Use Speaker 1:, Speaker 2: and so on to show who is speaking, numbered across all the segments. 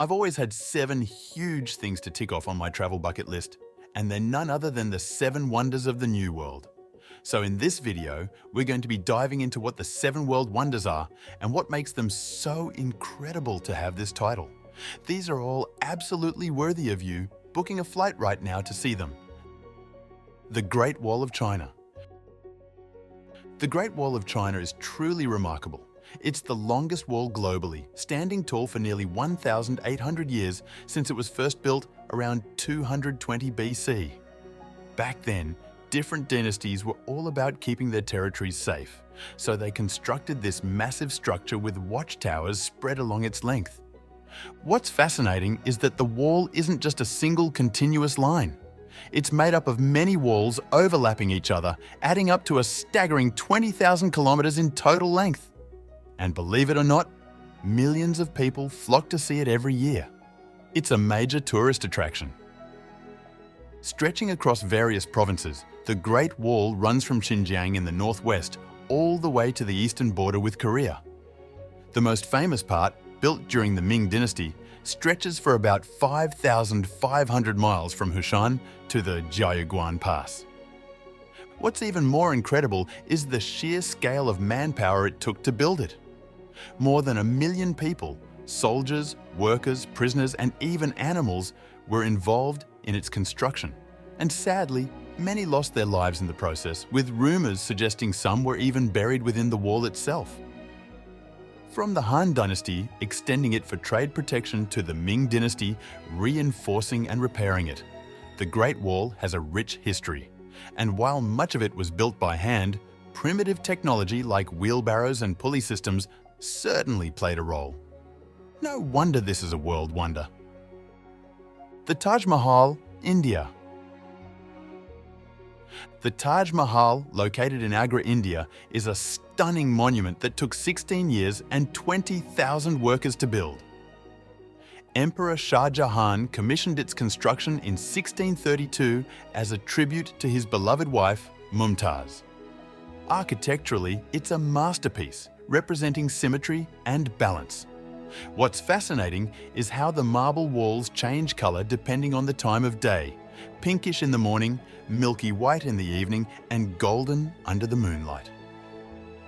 Speaker 1: I've always had 7 huge things to tick off on my travel bucket list, and they're none other than the 7 wonders of the New World. So in this video, we're going to be diving into what the 7 world wonders are and what makes them so incredible to have this title. These are all absolutely worthy of you booking a flight right now to see them. The Great Wall of China. The Great Wall of China is truly remarkable. It's the longest wall globally, standing tall for nearly 1,800 years since it was first built around 220 BC. Back then, different dynasties were all about keeping their territories safe, so they constructed this massive structure with watchtowers spread along its length. What's fascinating is that the wall isn't just a single continuous line. It's made up of many walls overlapping each other, adding up to a staggering 20,000 kilometers in total length. And believe it or not, millions of people flock to see it every year. It's a major tourist attraction. Stretching across various provinces, the Great Wall runs from Xinjiang in the northwest all the way to the eastern border with Korea. The most famous part, built during the Ming Dynasty, stretches for about 5,500 miles from Hushan to the Jiaoyuguan Pass. What's even more incredible is the sheer scale of manpower it took to build it. More than 1 million people, soldiers, workers, prisoners, and even animals were involved in its construction. And sadly, many lost their lives in the process, with rumors suggesting some were even buried within the wall itself. From the Han Dynasty, extending it for trade protection, to the Ming Dynasty, reinforcing and repairing it, the Great Wall has a rich history. And while much of it was built by hand, primitive technology like wheelbarrows and pulley systems certainly played a role. No wonder this is a world wonder. The Taj Mahal, India. The Taj Mahal, located in Agra, India, is a stunning monument that took 16 years and 20,000 workers to build. Emperor Shah Jahan commissioned its construction in 1632 as a tribute to his beloved wife, Mumtaz. Architecturally, it's a masterpiece, representing symmetry and balance. What's fascinating is how the marble walls change color depending on the time of day: pinkish in the morning, milky white in the evening, and golden under the moonlight.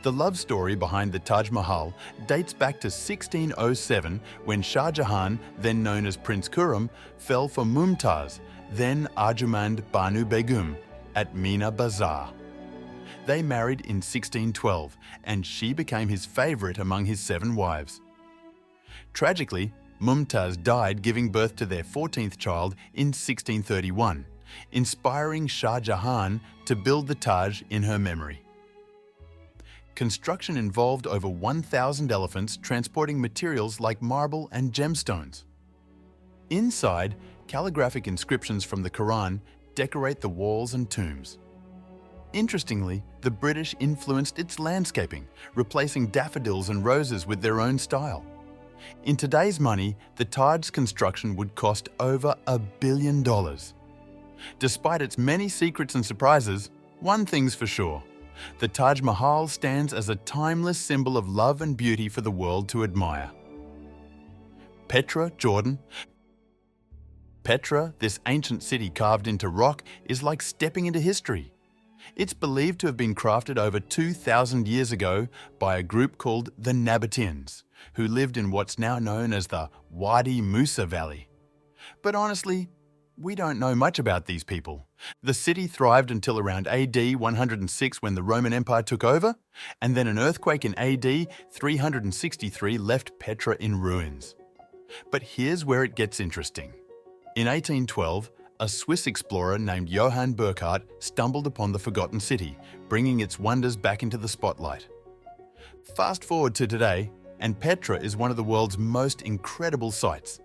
Speaker 1: The love story behind the Taj Mahal dates back to 1607, when Shah Jahan, then known as Prince Khurram, fell for Mumtaz, then Arjumand Banu Begum, at Mina Bazar. They married in 1612, and she became his favorite among his 7 wives. Tragically, Mumtaz died giving birth to their 14th child in 1631, inspiring Shah Jahan to build the Taj in her memory. Construction involved over 1,000 elephants transporting materials like marble and gemstones. Inside, calligraphic inscriptions from the Quran decorate the walls and tombs. Interestingly, the British influenced its landscaping, replacing daffodils and roses with their own style. In today's money, the Taj's construction would cost over $1 billion. Despite its many secrets and surprises, one thing's for sure: the Taj Mahal stands as a timeless symbol of love and beauty for the world to admire. Petra, Jordan. Petra, this ancient city carved into rock, is like stepping into history. It's believed to have been crafted over 2,000 years ago by a group called the Nabateans, who lived in what's now known as the Wadi Musa Valley. But honestly, we don't know much about these people. The city thrived until around AD 106, when the Roman Empire took over, and then an earthquake in AD 363 left Petra in ruins. But here's where it gets interesting. In 1812, a Swiss explorer named Johann Burckhardt stumbled upon the forgotten city, bringing its wonders back into the spotlight. Fast forward to today, and Petra is one of the world's most incredible sights.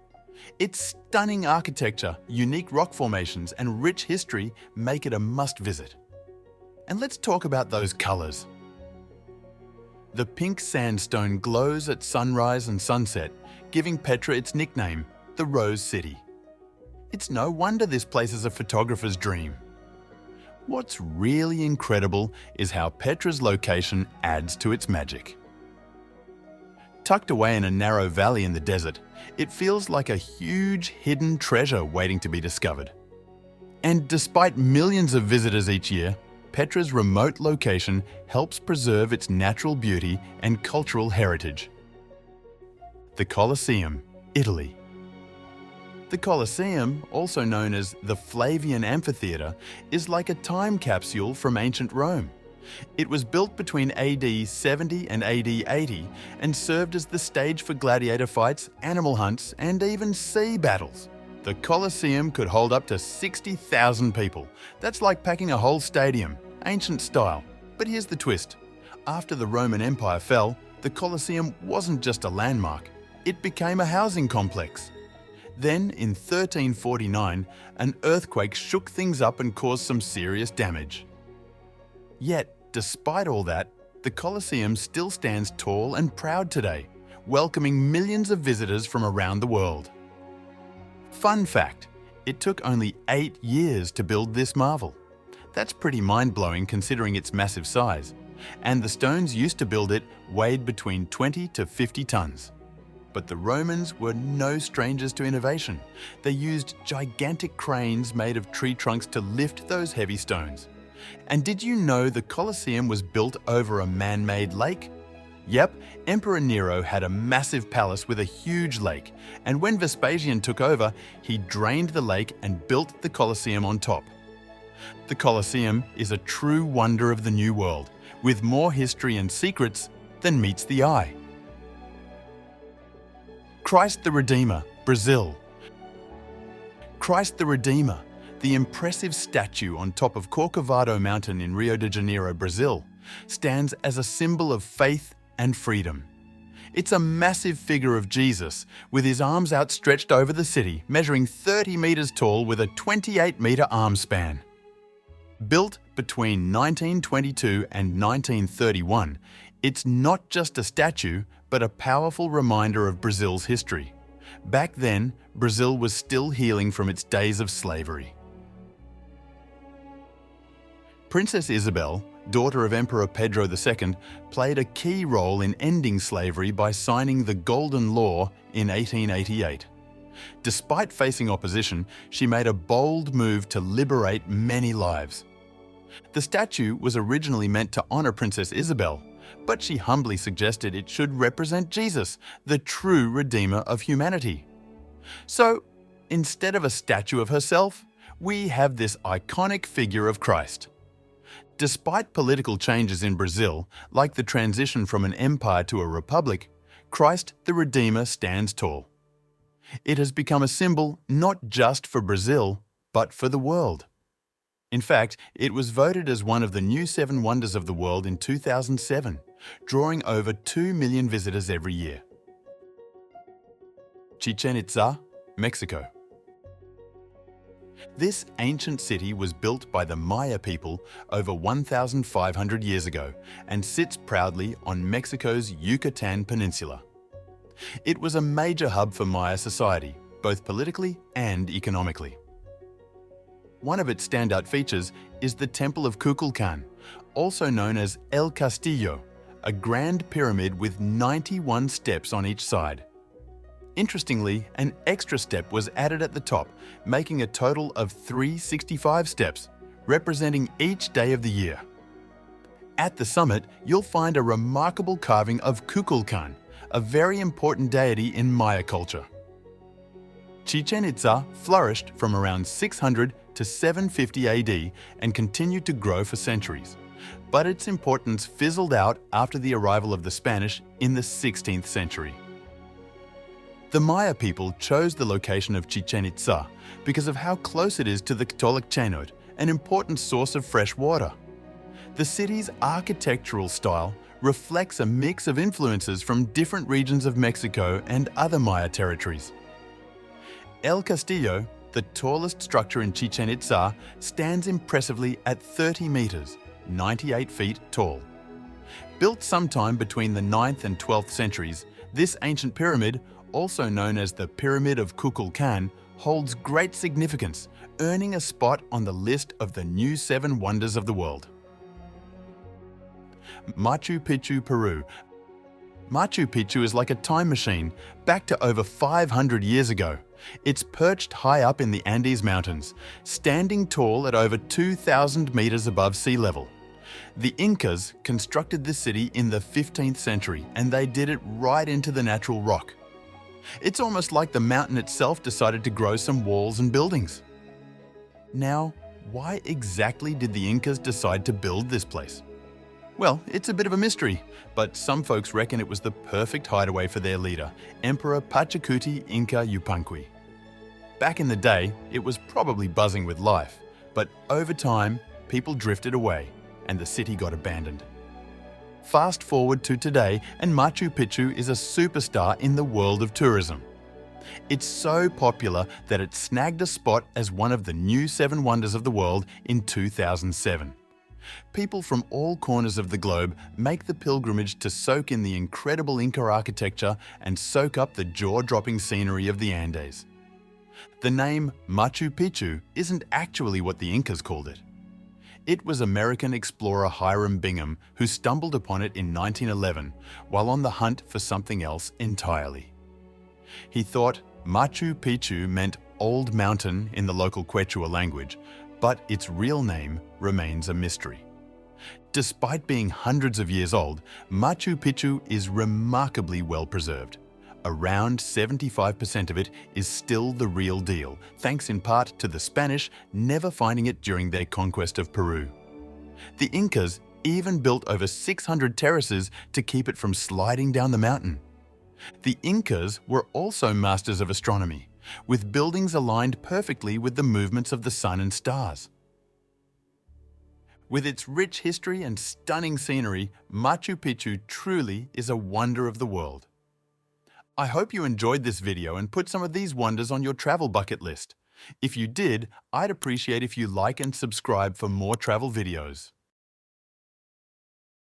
Speaker 1: Its stunning architecture, unique rock formations, and rich history make it a must-visit. And let's talk about those colors. The pink sandstone glows at sunrise and sunset, giving Petra its nickname, the Rose City. It's no wonder this place is a photographer's dream. What's really incredible is how Petra's location adds to its magic. Tucked away in a narrow valley in the desert, it feels like a huge hidden treasure waiting to be discovered. And despite millions of visitors each year, Petra's remote location helps preserve its natural beauty and cultural heritage. The Colosseum, Italy. The Colosseum, also known as the Flavian Amphitheatre, is like a time capsule from ancient Rome. It was built between AD 70 and AD 80 and served as the stage for gladiator fights, animal hunts, and even sea battles. The Colosseum could hold up to 60,000 people. That's like packing a whole stadium, ancient style. But here's the twist. After the Roman Empire fell, the Colosseum wasn't just a landmark. It became a housing complex. Then, in 1349, an earthquake shook things up and caused some serious damage. Yet, despite all that, the Colosseum still stands tall and proud today, welcoming millions of visitors from around the world. Fun fact, it took only 8 years to build this marvel. That's pretty mind-blowing considering its massive size. And the stones used to build it weighed between 20 to 50 tons. But the Romans were no strangers to innovation. They used gigantic cranes made of tree trunks to lift those heavy stones. And did you know the Colosseum was built over a man-made lake? Yep, Emperor Nero had a massive palace with a huge lake, and when Vespasian took over, he drained the lake and built the Colosseum on top. The Colosseum is a true wonder of the New World, with more history and secrets than meets the eye. Christ the Redeemer, Brazil. Christ the Redeemer, the impressive statue on top of Corcovado Mountain in Rio de Janeiro, Brazil, stands as a symbol of faith and freedom. It's a massive figure of Jesus, with his arms outstretched over the city, measuring 30 meters tall with a 28-meter arm span. Built between 1922 and 1931, it's not just a statue, but a powerful reminder of Brazil's history. Back then, Brazil was still healing from its days of slavery. Princess Isabel, daughter of Emperor Pedro II, played a key role in ending slavery by signing the Golden Law in 1888. Despite facing opposition, she made a bold move to liberate many lives. The statue was originally meant to honor Princess Isabel, but she humbly suggested it should represent Jesus, the true Redeemer of humanity. So, instead of a statue of herself, we have this iconic figure of Christ. Despite political changes in Brazil, like the transition from an empire to a republic, Christ the Redeemer stands tall. It has become a symbol not just for Brazil, but for the world. In fact, it was voted as one of the new 7 wonders of the world in 2007, drawing over 2 million visitors every year. Chichen Itza, Mexico. This ancient city was built by the Maya people over 1,500 years ago and sits proudly on Mexico's Yucatan Peninsula. It was a major hub for Maya society, both politically and economically. One of its standout features is the Temple of Kukulkan, also known as El Castillo, a grand pyramid with 91 steps on each side. Interestingly, an extra step was added at the top, making a total of 365 steps, representing each day of the year. At the summit, you'll find a remarkable carving of Kukulkan, a very important deity in Maya culture. Chichen Itza flourished from around 600 to 750 AD and continued to grow for centuries. But its importance fizzled out after the arrival of the Spanish in the 16th century. The Maya people chose the location of Chichen Itza because of how close it is to the Ctolec Chenot, an important source of fresh water. The city's architectural style reflects a mix of influences from different regions of Mexico and other Maya territories. El Castillo, the tallest structure in Chichen Itza, stands impressively at 30 meters, 98 feet tall. Built sometime between the 9th and 12th centuries, this ancient pyramid, also known as the Pyramid of Kukulkan, holds great significance, earning a spot on the list of the new 7 wonders of the world. Machu Picchu, Peru. Machu Picchu is like a time machine, back to over 500 years ago. It's perched high up in the Andes Mountains, standing tall at over 2,000 meters above sea level. The Incas constructed this city in the 15th century, and they did it right into the natural rock. It's almost like the mountain itself decided to grow some walls and buildings. Now, why exactly did the Incas decide to build this place? Well, it's a bit of a mystery, but some folks reckon it was the perfect hideaway for their leader, Emperor Pachacuti Inca Yupanqui. Back in the day, it was probably buzzing with life, but over time, people drifted away and the city got abandoned. Fast forward to today, and Machu Picchu is a superstar in the world of tourism. It's so popular that it snagged a spot as one of the new 7 wonders of the world in 2007. People from all corners of the globe make the pilgrimage to soak in the incredible Inca architecture and soak up the jaw-dropping scenery of the Andes. The name Machu Picchu isn't actually what the Incas called it. It was American explorer Hiram Bingham who stumbled upon it in 1911 while on the hunt for something else entirely. He thought Machu Picchu meant Old Mountain in the local Quechua language, but its real name remains a mystery. Despite being hundreds of years old, Machu Picchu is remarkably well preserved. Around 75% of it is still the real deal, thanks in part to the Spanish never finding it during their conquest of Peru. The Incas even built over 600 terraces to keep it from sliding down the mountain. The Incas were also masters of astronomy, with buildings aligned perfectly with the movements of the sun and stars. With its rich history and stunning scenery, Machu Picchu truly is a wonder of the world. I hope you enjoyed this video and put some of these wonders on your travel bucket list. If you did, I'd appreciate if you like and subscribe for more travel videos.